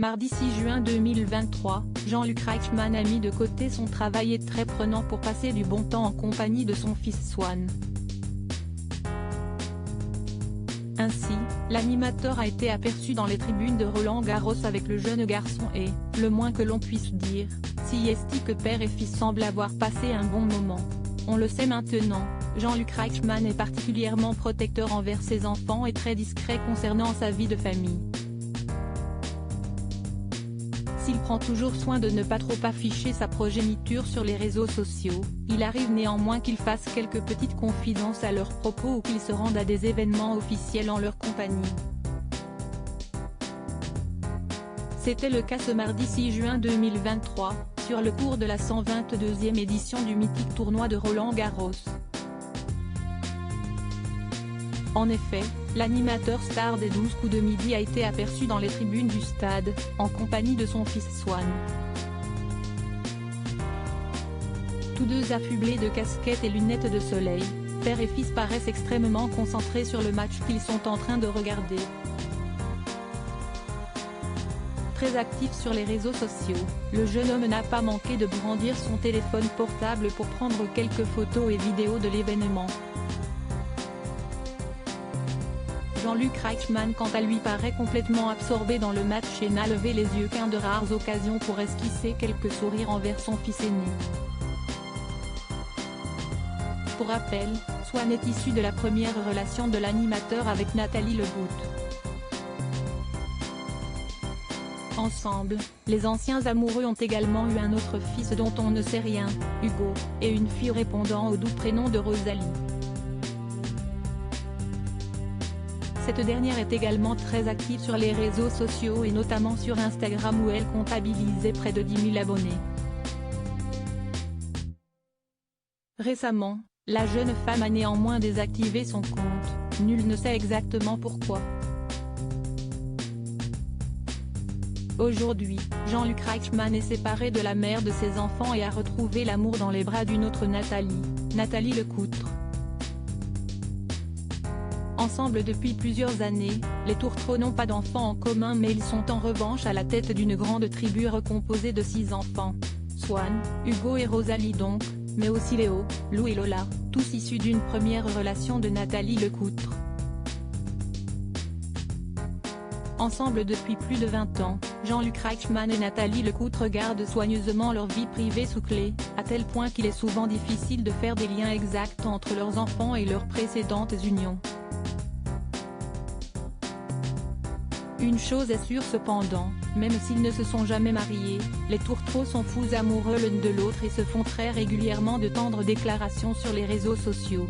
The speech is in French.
Mardi 6 juin 2023, Jean-Luc Reichmann a mis de côté son travail et très prenant pour passer du bon temps en compagnie de son fils Swan. Ainsi, l'animateur a été aperçu dans les tribunes de Roland-Garros avec le jeune garçon et, le moins que l'on puisse dire, si est que père et fils semblent avoir passé un bon moment. On le sait maintenant, Jean-Luc Reichmann est particulièrement protecteur envers ses enfants et très discret concernant sa vie de famille. S'il prend toujours soin de ne pas trop afficher sa progéniture sur les réseaux sociaux, il arrive néanmoins qu'il fasse quelques petites confidences à leur propos ou qu'il se rende à des événements officiels en leur compagnie. C'était le cas ce mardi 6 juin 2023, sur le cours de la 122e édition du mythique tournoi de Roland-Garros. En effet, l'animateur star des 12 coups de midi a été aperçu dans les tribunes du stade, en compagnie de son fils Swan. Tous deux affublés de casquettes et lunettes de soleil, père et fils paraissent extrêmement concentrés sur le match qu'ils sont en train de regarder. Très actif sur les réseaux sociaux, le jeune homme n'a pas manqué de brandir son téléphone portable pour prendre quelques photos et vidéos de l'événement. Jean-Luc Reichmann quant à lui paraît complètement absorbé dans le match et n'a levé les yeux qu'à de rares occasions pour esquisser quelques sourires envers son fils aîné. Pour rappel, Swan est issu de la première relation de l'animateur avec Nathalie Legoutte. Ensemble, les anciens amoureux ont également eu un autre fils dont on ne sait rien, Hugo, et une fille répondant au doux prénom de Rosalie. Cette dernière est également très active sur les réseaux sociaux et notamment sur Instagram où elle comptabilisait près de 10 000 abonnés. Récemment, la jeune femme a néanmoins désactivé son compte, nul ne sait exactement pourquoi. Aujourd'hui, Jean-Luc Reichmann est séparé de la mère de ses enfants et a retrouvé l'amour dans les bras d'une autre Nathalie Lecoutre. Ensemble depuis plusieurs années, les Tourtereaux n'ont pas d'enfants en commun mais ils sont en revanche à la tête d'une grande tribu recomposée de 6 enfants. Swan, Hugo et Rosalie donc, mais aussi Léo, Lou et Lola, tous issus d'une première relation de Nathalie Lecoutre. Ensemble depuis plus de 20 ans, Jean-Luc Reichmann et Nathalie Lecoutre gardent soigneusement leur vie privée sous clé, à tel point qu'il est souvent difficile de faire des liens exacts entre leurs enfants et leurs précédentes unions. Une chose est sûre cependant, même s'ils ne se sont jamais mariés, les Tourtereaux sont fous amoureux l'un de l'autre et se font très régulièrement de tendres déclarations sur les réseaux sociaux.